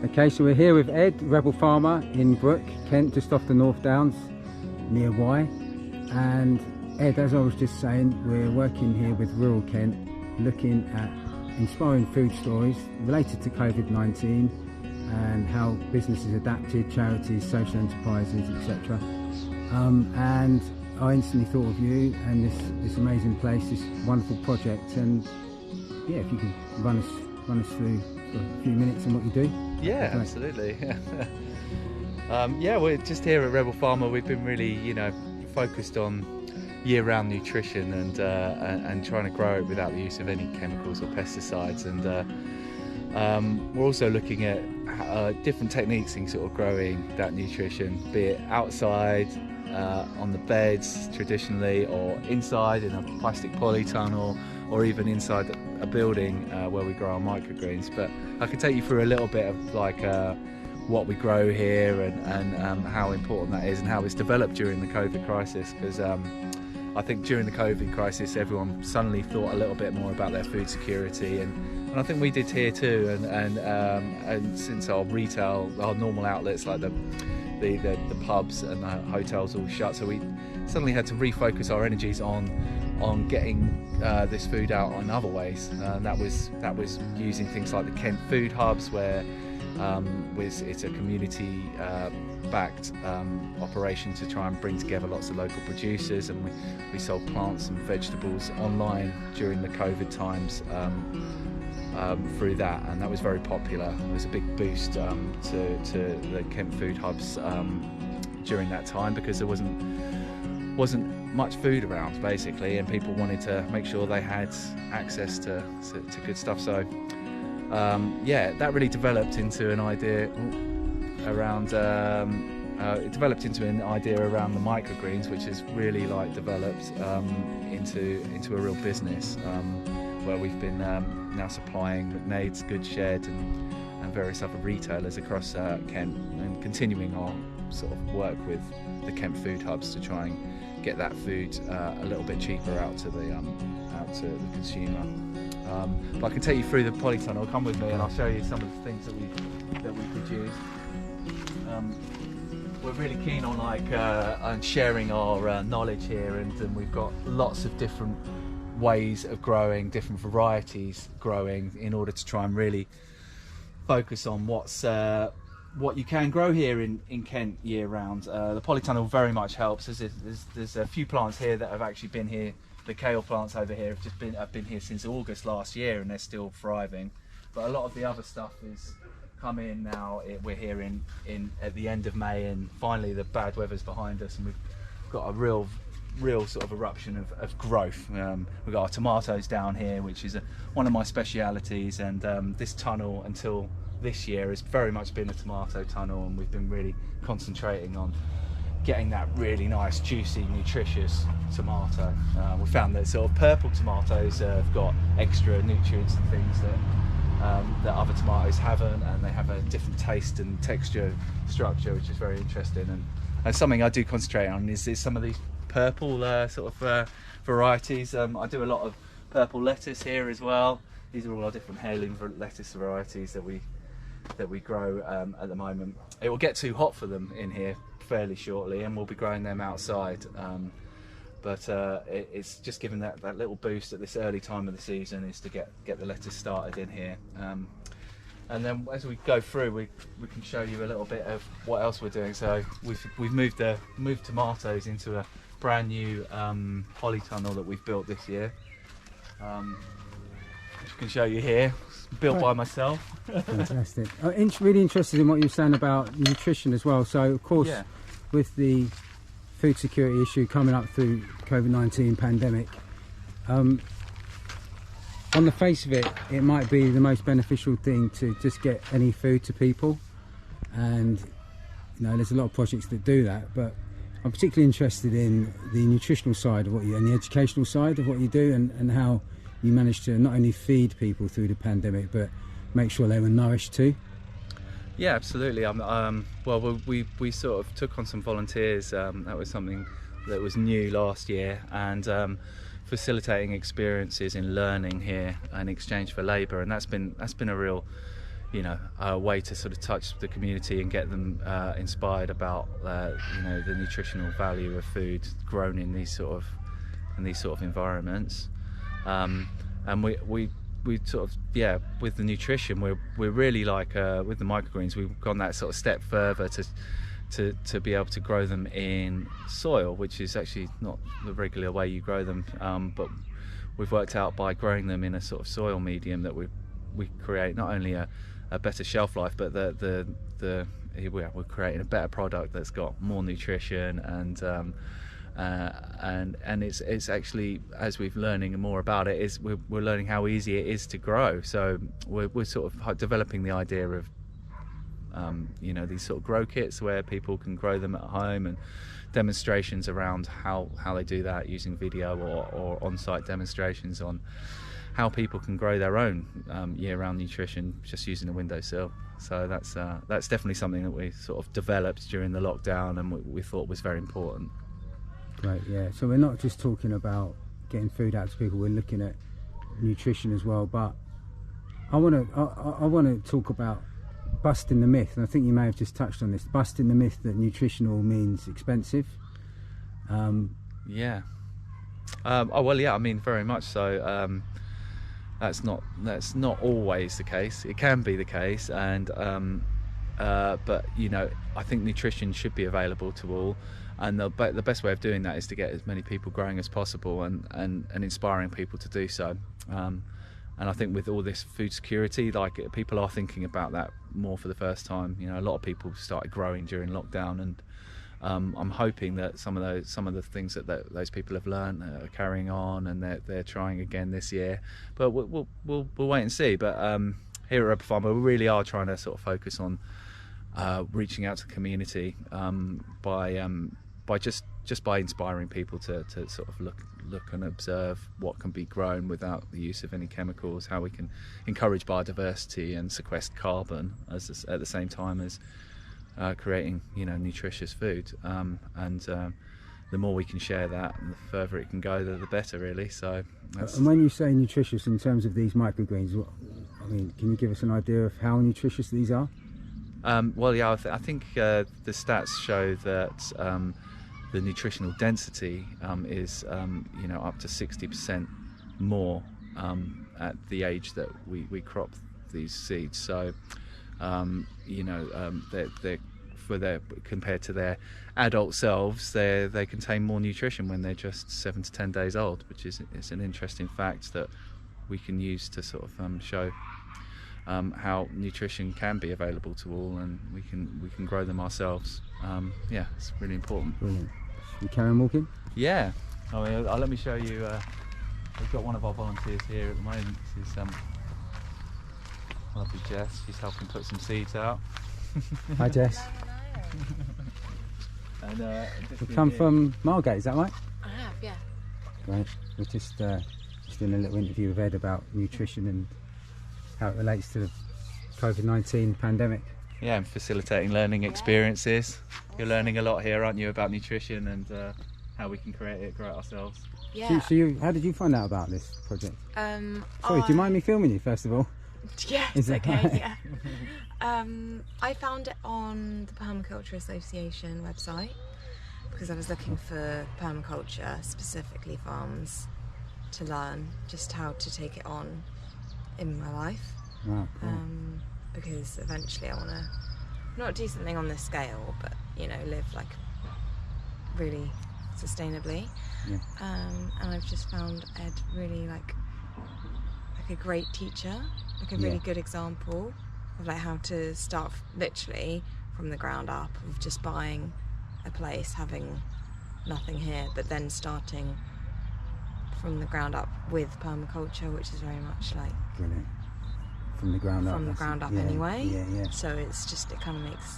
Okay, so we're here with Ed, Rebel Farmer in Brook, Kent, just off the North Downs, near Wye. And Ed, as I was just saying, we're working here with rural Kent, looking at inspiring food stories related to COVID-19 and how businesses adapted, charities, social enterprises, etc. And I instantly thought of you and this amazing place, this wonderful project. And yeah, if you can run us through for a few minutes on what you do. Yeah, absolutely. Yeah, we're just here at Rebel Farmer. We've been really, focused on year-round nutrition and trying to grow it without the use of any chemicals or pesticides. And we're also looking at different techniques in sort of growing that nutrition, be it outside on the beds traditionally, or inside in a plastic polytunnel, or even inside a building where we grow our microgreens. But I can take you through a little bit of what we grow here and how important that is and how it's developed during the COVID crisis, because I think during the COVID crisis everyone suddenly thought a little bit more about their food security, and I think we did here too, and since our normal outlets like the pubs and the hotels all shut, so we suddenly had to refocus our energies on getting this food out in other ways, and that was using things like the Kent food hubs, where it's a community backed operation to try and bring together lots of local producers, and we sold plants and vegetables online during the COVID times through that, and that was very popular. There was a big boost to the Kent food hubs during that time, because there wasn't much food around basically, and people wanted to make sure they had access to good stuff. So yeah, that really developed into an idea around the microgreens, which has really developed into a real business, where we've been now supplying McNaid's, Good Shed and various other retailers across Kent, and continuing our sort of work with the Kent food hubs to try and get that food a little bit cheaper out to the consumer. But I can take you through the polytunnel. Come with me and I'll show you some of the things that we produce. We're really keen on sharing our knowledge here, and we've got lots of different ways of growing, different varieties growing, in order to try and really focus on what you can grow here in Kent year round. The polytunnel very much helps. There's a few plants here that have actually been here. The kale plants over here have been here since August last year, and they're still thriving. But a lot of the other stuff is come in now. We're here in at the end of May, and finally the bad weather's behind us, and we've got a real sort of eruption of growth. We've got our tomatoes down here, which is one of my specialities, and this tunnel until this year has very much been a tomato tunnel, and we've been really concentrating on getting that really nice, juicy, nutritious tomato. We found that sort of purple tomatoes have got extra nutrients and things that other tomatoes haven't, and they have a different taste and texture structure, which is very interesting. And something I do concentrate on is some of these purple varieties. I do a lot of purple lettuce here as well. These are all our different heirloom lettuce varieties that we grow at the moment. It will get too hot for them in here fairly shortly, and we'll be growing them outside, but it's just giving that little boost at this early time of the season, is to get the lettuce started in here, and then as we go through we can show you a little bit of what else we're doing. So we've moved tomatoes into a brand new polytunnel that we've built this year, which I can show you here. Built by myself. Fantastic. Really interested in what you were saying about nutrition as well. So of course, yeah, with the food security issue coming up through COVID-19 pandemic, on the face of it, it might be the most beneficial thing to just get any food to people, and there's a lot of projects that do that, but I'm particularly interested in the nutritional side of what you, and the educational side of what you do, and how you managed to not only feed people through the pandemic, but make sure they were nourished too. Yeah, absolutely. Well, we sort of took on some volunteers. That was something that was new last year, and facilitating experiences in learning here in exchange for labour, and that's been a real a way to sort of touch the community and get them inspired about the nutritional value of food grown in these sort of environments. And we sort of, with the nutrition, we're really like with the microgreens, we've gone that sort of step further to be able to grow them in soil, which is actually not the regular way you grow them, but we've worked out by growing them in a sort of soil medium that we create not only a better shelf life, but we're creating a better product that's got more nutrition, and it's actually, as we're learning more about it, we're learning how easy it is to grow. So we're sort of developing the idea of these sort of grow kits where people can grow them at home, and demonstrations around how they do that using video or on-site demonstrations on how people can grow their own year-round nutrition just using a windowsill. So that's definitely something that we sort of developed during the lockdown, and we thought was very important. Right, yeah. So we're not just talking about getting food out to people, we're looking at nutrition as well. But I want to talk about busting the myth, and I think you may have just touched on this, busting the myth that nutritional means expensive. Yeah. I mean, very much so. That's not always the case. It can be the case, and but I think nutrition should be available to all, and the best way of doing that is to get as many people growing as possible, and inspiring people to do so. And I think with all this food security, like, people are thinking about that more for the first time. A lot of people started growing during lockdown, and I'm hoping that some of the things that those people have learned are carrying on, and they're trying again this year. But we'll wait and see. But here at Rebel Farmer, we really are trying to sort of focus on reaching out to the community by just by inspiring people to sort of look and observe what can be grown without the use of any chemicals, how we can encourage biodiversity and sequester carbon at the same time as creating nutritious food, and the more we can share that, and the further it can go, the better, really. So and when you say nutritious in terms of these microgreens, can you give us an idea of how nutritious these are? I think the stats show that the nutritional density is up to 60% more at the age that we crop these seeds. So they're compared to their adult selves, they contain more nutrition when they're just 7 to 10 days old, which is an interesting fact that we can use to sort of show how nutrition can be available to all, and we can grow them ourselves. It's really important. Brilliant. Should we carry on walking? Yeah. Let me show you. We've got one of our volunteers here at the moment. This is lovely Jess. She's helping put some seeds out. Hi, Jess. And we come from Margate, is that right? I have, yeah. Great. We're just doing a little interview with Ed about nutrition and how it relates to the COVID-19 pandemic. Yeah, and facilitating learning experiences. You're learning a lot here, aren't you, about nutrition and how we can grow it ourselves. Yeah. So how did you find out about this project? Sorry, do you mind me filming you first of all? Yeah, Is it's it okay, right? yeah. I found it on the Permaculture Association website because I was looking for permaculture, specifically farms, to learn just how to take it on in my life. Wow, cool. Because eventually I want to not do something on this scale, but live like really sustainably. Yeah. And I've just found Ed really like a great teacher, like a really good example of like how to start literally from the ground up, of just buying a place, having nothing here, but then starting from the ground up with permaculture, which is very much like Brilliant. From the ground up. From the ground up anyway. Yeah. So it kind of makes,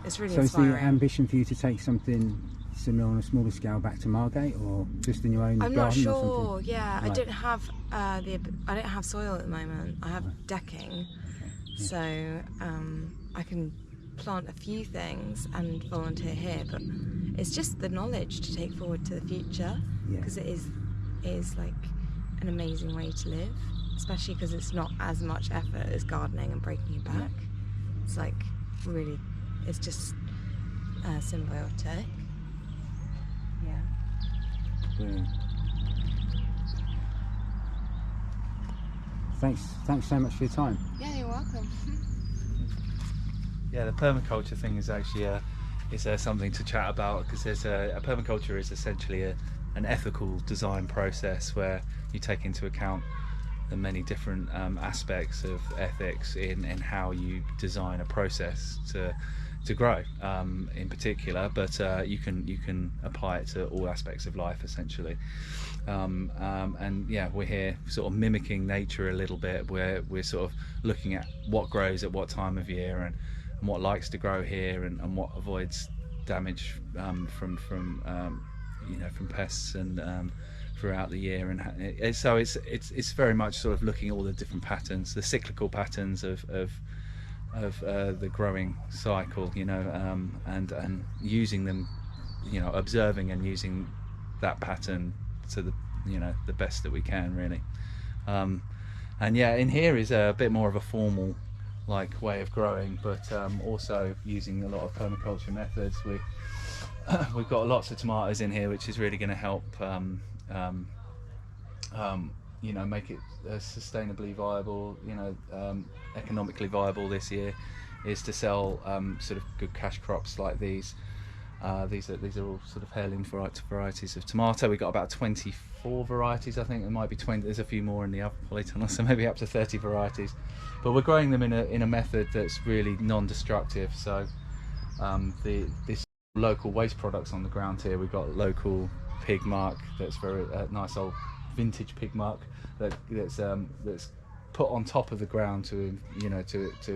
it's really So inspiring. is the ambition for you to take something similar on a smaller scale back to Margate, or just in your own I'm garden not sure. or something? Yeah, Right. I don't have soil at the moment. I have decking, so I can plant a few things and volunteer here. But it's just the knowledge to take forward to the future, because it is like an amazing way to live. especially because it's not as much effort as gardening and breaking your back. It's like really, it's just symbiotic. Yeah. Brilliant. Thanks so much for your time. Yeah, you're welcome. Yeah, the permaculture thing is actually something to chat about, because there's a permaculture is essentially an ethical design process where you take into account the many different aspects of ethics in how you design a process to grow, in particular, but you can apply it to all aspects of life essentially. And yeah, we're here sort of mimicking nature a little bit, where we're sort of looking at what grows at what time of year and what likes to grow here, and what avoids damage from pests and throughout the year. And so it's very much sort of looking at all the different patterns, the cyclical patterns of the growing cycle, and using them, observing and using that pattern to the best that we can, really. And yeah, in here is a bit more of a formal way of growing, but also using a lot of permaculture methods. We've got lots of tomatoes in here, which is really going to help make it sustainably viable, economically viable this year, is to sell sort of good cash crops like these. These are all sort of heirloom varieties of tomato. We've got about 24 varieties, I think. There might be 20. There's a few more in the upper polytunnel, so maybe up to 30 varieties. But we're growing them in a method that's really non-destructive. So this local waste products on the ground here. We've got local pig mark that's very nice old vintage pig mark that's put on top of the ground to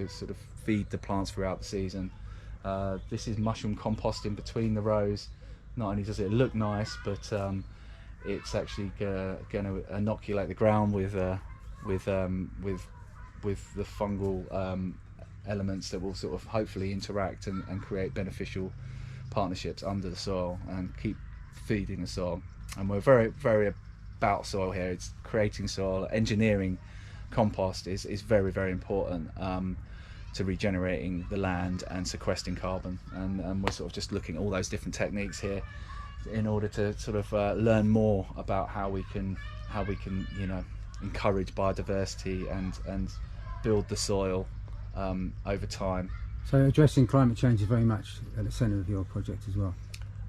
sort of feed the plants throughout the season. This is mushroom compost in between the rows. Not only does it look nice, but it's actually going to inoculate the ground with the fungal elements that will sort of hopefully interact and create beneficial partnerships under the soil and keep feeding the soil. And we're very, very about soil here. It's creating soil. Engineering compost is very, very important to regenerating the land and sequestering carbon, and we're sort of just looking at all those different techniques here in order to sort of learn more about how we can encourage biodiversity and build the soil over time. So addressing climate change is very much at the centre of your project as well.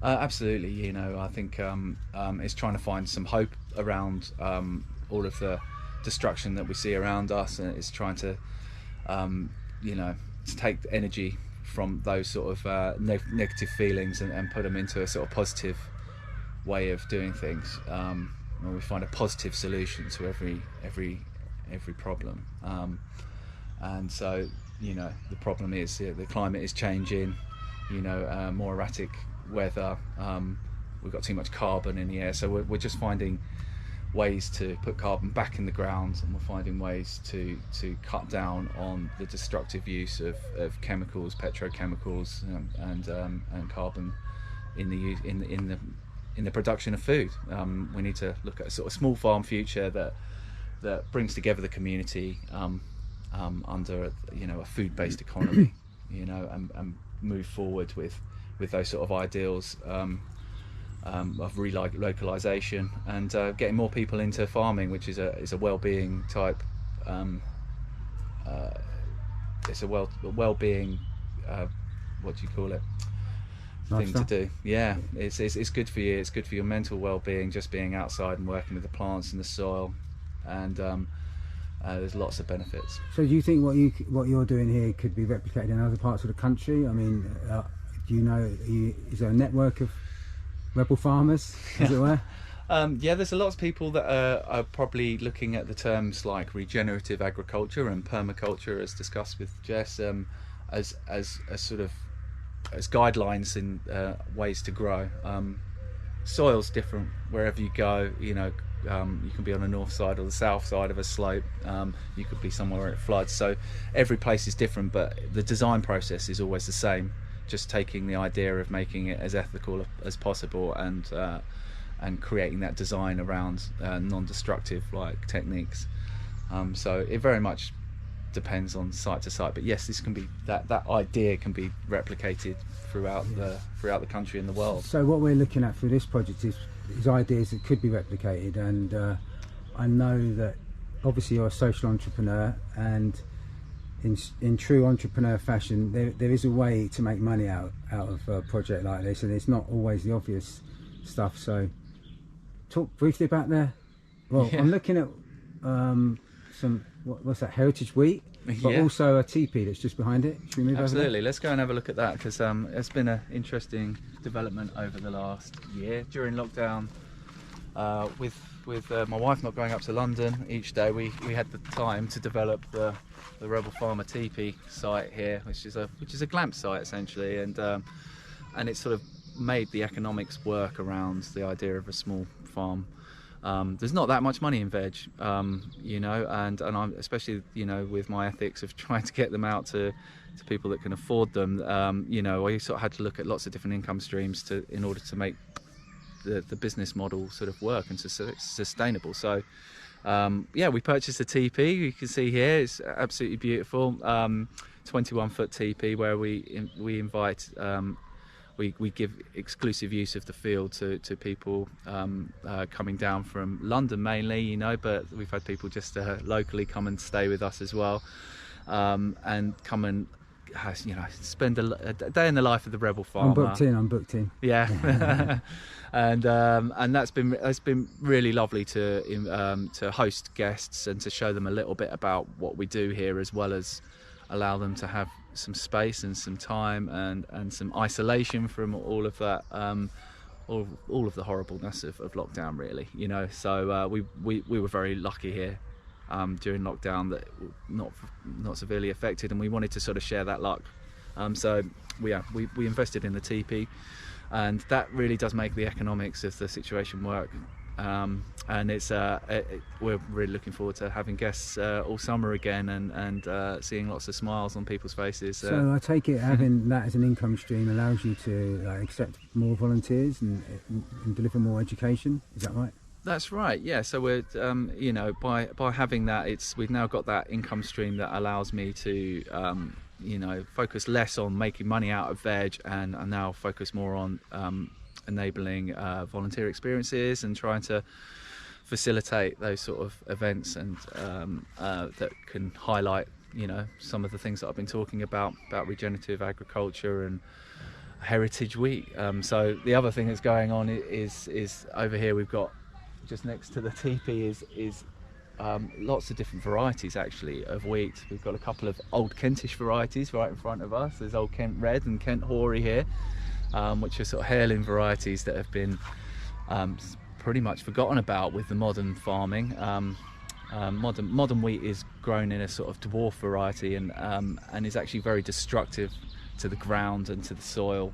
Absolutely. I think it's trying to find some hope around all of the destruction that we see around us, and it's trying to to take the energy from those sort of negative feelings and put them into a sort of positive way of doing things, where we find a positive solution to every problem. And so the problem is the climate is changing, more erratic weather, we've got too much carbon in the air, so we're just finding ways to put carbon back in the ground, and we're finding ways to cut down on the destructive use of chemicals, petrochemicals, and carbon in the production of food. We need to look at a sort of small farm future that brings together the community under a food-based economy, and move forward with those sort of ideals of relocalization and getting more people into farming, which is a well-being type. It's a well-being. What do you call it? Thing to do. Yeah, it's good for you. It's good for your mental well-being, just being outside and working with the plants and the soil, and there's lots of benefits. So do you think what you're doing here could be replicated in other parts of the country? I mean, is there a network of rebel farmers, as it were? Yeah, there's a lot of people that are probably looking at the terms like regenerative agriculture and permaculture, as discussed with Jess, as sort of as guidelines in ways to grow. Soil's different wherever you go. You can be on the north side or the south side of a slope. You could be somewhere where it floods. So every place is different, but the design process is always the same. Just taking the idea of making it as ethical as possible and creating that design around non-destructive techniques. So it very much depends on site to site, but yes, this can be that idea can be replicated throughout the country and the world. So what we're looking at through this project is ideas that could be replicated, and I know that obviously you're a social entrepreneur, and in true entrepreneur fashion, there is a way to make money out of a project like this, and it's not always the obvious stuff. So talk briefly about I'm looking at some what's that, heritage wheat, but also a teepee that's just behind it. Should we move Absolutely. over there? Let's go and have a look at that, because it's been an interesting development over the last year. During lockdown, with my wife not going up to London each day, we had the time to develop the Rebel Farmer teepee site here, which is a glamp site essentially, and it sort of made the economics work around the idea of a small farm. There's not that much money in veg, you know, and I'm especially, you know, with my ethics of trying to get them out to people that can afford them. You know, I sort of had to look at lots of different income streams in order to make the business model sort of work and sustainable. So we purchased a teepee. You can see here it's absolutely beautiful, 21-foot teepee, where we invite we give exclusive use of the field to people coming down from London mainly, you know, but we've had people just locally come and stay with us as well, and come and, you know, spend a day in the life of the Rebel Farmer. I'm booked in. Yeah. and that's been really lovely to host guests and to show them a little bit about what we do here, as well as allow them to have some space and some time and some isolation from all of that, all of the horribleness of lockdown, really, you know. So we were very lucky here during lockdown that not severely affected, and we wanted to sort of share that luck. So we invested in the teepee, and that really does make the economics of the situation work. And it's we're really looking forward to having guests all summer again, and seeing lots of smiles on people's faces. So I take it having that as an income stream allows you to accept more volunteers and deliver more education. Is that right? That's right. Yeah. So we're you know, by having that, we've now got that income stream that allows me to you know, focus less on making money out of veg, and now focus more on enabling volunteer experiences and trying to facilitate those sort of events, and that can highlight, you know, some of the things that I've been talking about regenerative agriculture and heritage wheat. So the other thing that's going on is over here we've got, just next to the teepee is lots of different varieties actually of wheat. We've got a couple of old Kentish varieties right in front of us. There's Old Kent Red and Kent Hoary here, which are sort of heirloom varieties that have been pretty much forgotten about with the modern farming. Modern wheat is grown in a sort of dwarf variety, and is actually very destructive to the ground and to the soil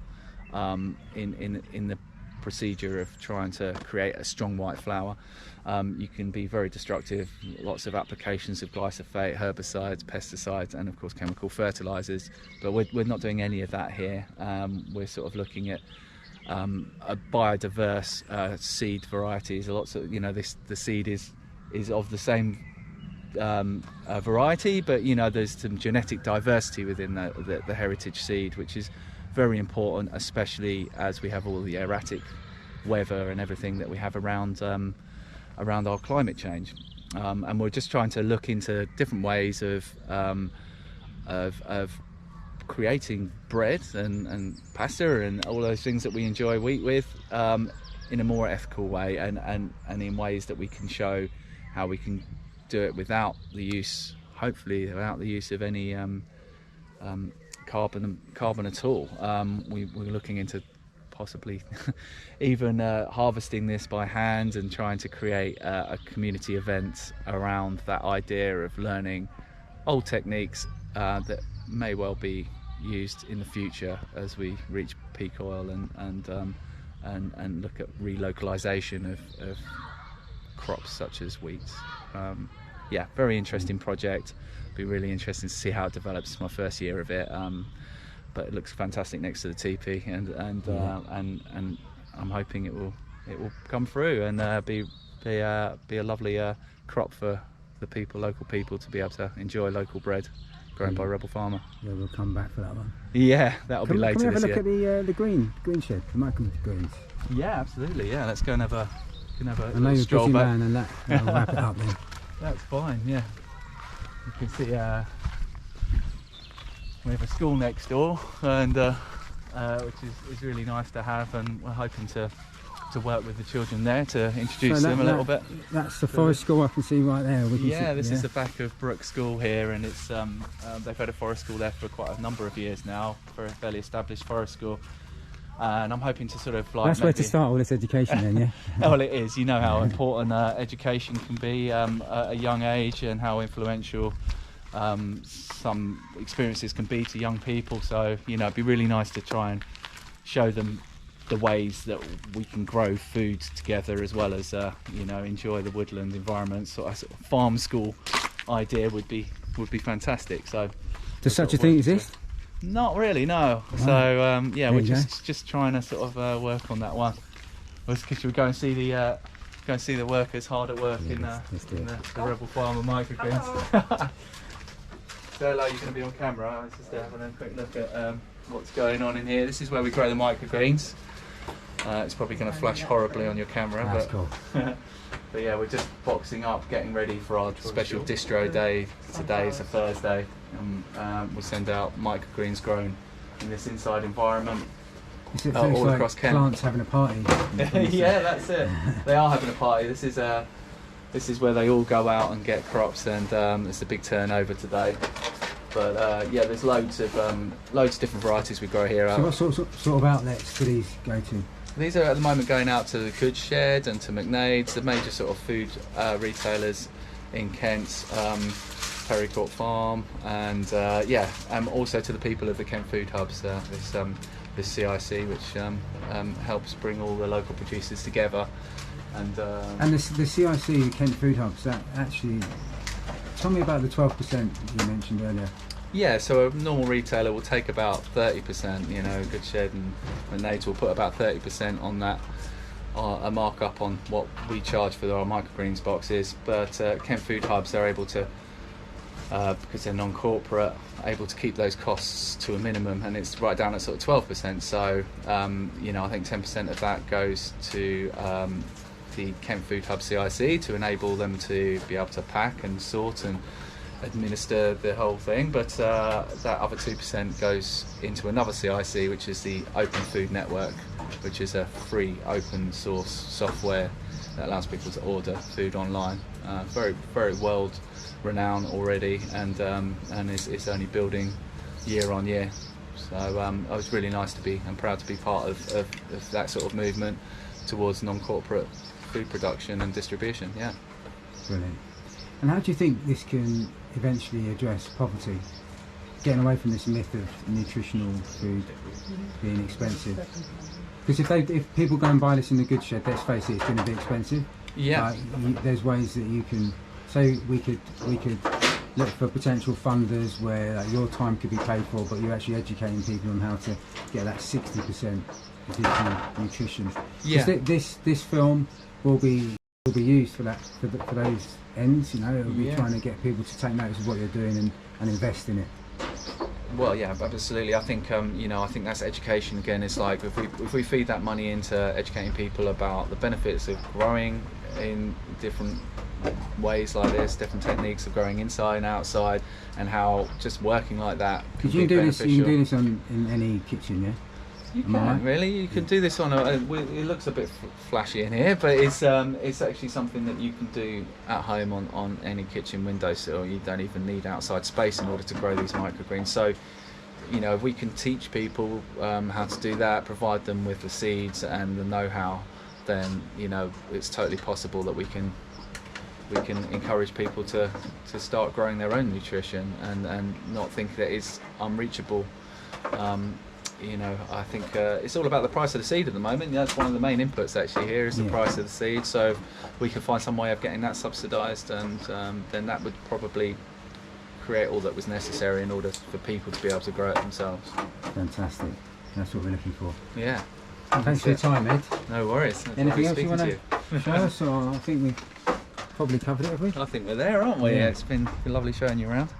in the procedure of trying to create a strong white flour. You can be very destructive, lots of applications of glyphosate, herbicides, pesticides, and of course chemical fertilizers, but we're not doing any of that here. We're sort of looking at a biodiverse seed varieties. Lots of, you know, the seed is of the same variety, but you know, there's some genetic diversity within the heritage seed, which is very important, especially as we have all the erratic weather and everything that we have around our climate change, and we're just trying to look into different ways of creating bread and pasta and all those things that we enjoy wheat with, in a more ethical way, and in ways that we can show how we can do it without the use of any carbon at all. We're looking into possibly even harvesting this by hand and trying to create a community event around that idea of learning old techniques that may well be used in the future as we reach peak oil and look at relocalization of crops such as wheat. Yeah, very interesting project. Be really interesting to see how it develops. It's my first year of it, but it looks fantastic next to the teepee, and I'm hoping it will come through and be a lovely crop for the people, local people, to be able to enjoy local bread grown by a rebel farmer. Yeah, we'll come back for that one. Yeah, that'll be later this year. Can we have a look at the green shed, the microgreens? Yeah, absolutely. Yeah, let's go and have a I know you're a busy man, and that'll wrap it up then. That's fine. Yeah, you can see we have a school next door, and which is really nice to have, and we're hoping to work with the children there to introduce them a little bit. That's the forest school I can see right there. This is the back of Brook School here, and it's they've had a forest school there for quite a number of years now, for a fairly established forest school. And I'm hoping to sort of like... That's where to start all this education then, yeah? Well, it is. You know how important education can be at a young age, and how influential some experiences can be to young people. So, you know, it'd be really nice to try and show them the ways that we can grow food together, as well as you know, enjoy the woodland environment. So a sort of farm school idea would be fantastic. So does such a thing exist? Not really, no. Oh. So yeah, we're just trying to sort of work on that one. Should we go and see the workers hard at work in the Rebel Farmer microgreens? Stella, you're going to be on camera. I was just having a quick look at what's going on in here. This is where we grow the microgreens. It's probably going to flash horribly on your camera, that's cool. But yeah, we're just boxing up, getting ready for our special distro day. Today is a Thursday, and we'll send out microgreens grown in this inside environment all like across Kent. Plants having a party. Yeah, that's it. They are having a party. This is where they all go out and get crops, and it's a big turnover today. But yeah, there's loads of different varieties we grow here. So what sort of outlets do these go to? These are at the moment going out to the Goods Shed and to McNaid's, the major sort of food retailers in Kent, Perry Court Farm, and also to the people of the Kent Food Hubs. This CIC, which helps bring all the local producers together. And the CIC Kent Food Hubs, that actually, tell me about the 12% you mentioned earlier. Yeah, so a normal retailer will take about 30%, you know, Good Shed and McNaid's will put about 30% on that, a markup on what we charge for our microgreens boxes. But Kent Food Hubs, they're able to, because they're non-corporate, able to keep those costs to a minimum, and it's right down at sort of 12%. So, you know, I think 10% of that goes to the Kent Food Hub CIC to enable them to be able to pack and sort and administer the whole thing, but that other 2% goes into another CIC, which is the Open Food Network, which is a free open source software that allows people to order food online. Very, very world renowned already, and it's only building year on year. So it was really nice to be and proud to be part of that sort of movement towards non-corporate food production and distribution. Yeah. Brilliant. And how do you think this can eventually address poverty, getting away from this myth of nutritional food being expensive? Because if people go and buy this in the Goods Shed, let's face it, it's going to be expensive. Yeah. There's ways that you can. So we could look for potential funders where your time could be paid for, but you're actually educating people on how to get that 60% additional nutrition. Yeah. This film will be used for that, for those ends. You know, it'll be trying to get people to take notice of what you're doing and invest in it. Well, yeah, absolutely. I think you know, I think that's education again. It's like if we feed that money into educating people about the benefits of growing in different ways like this, different techniques of growing inside and outside, and how just working like that can be beneficial. You can do this in any kitchen, yeah. You can, really. You can do this on it looks a bit flashy in here, but it's actually something that you can do at home on any kitchen windowsill. You don't even need outside space in order to grow these microgreens. So, you know, if we can teach people how to do that, provide them with the seeds and the know-how, then, you know, it's totally possible that we can encourage people to start growing their own nutrition and not think that it's unreachable. You know, I think it's all about the price of the seed at the moment. That's one of the main inputs actually here is the price of the seed. So if we can find some way of getting that subsidised, and then that would probably create all that was necessary in order for people to be able to grow it themselves. Fantastic. That's what we're looking for. Yeah. Thanks for your time, Ed. No worries. Anything else you want to show us? Or I think we... probably covered it, have we? I think we're there, aren't we? Yeah. It's been lovely showing you around.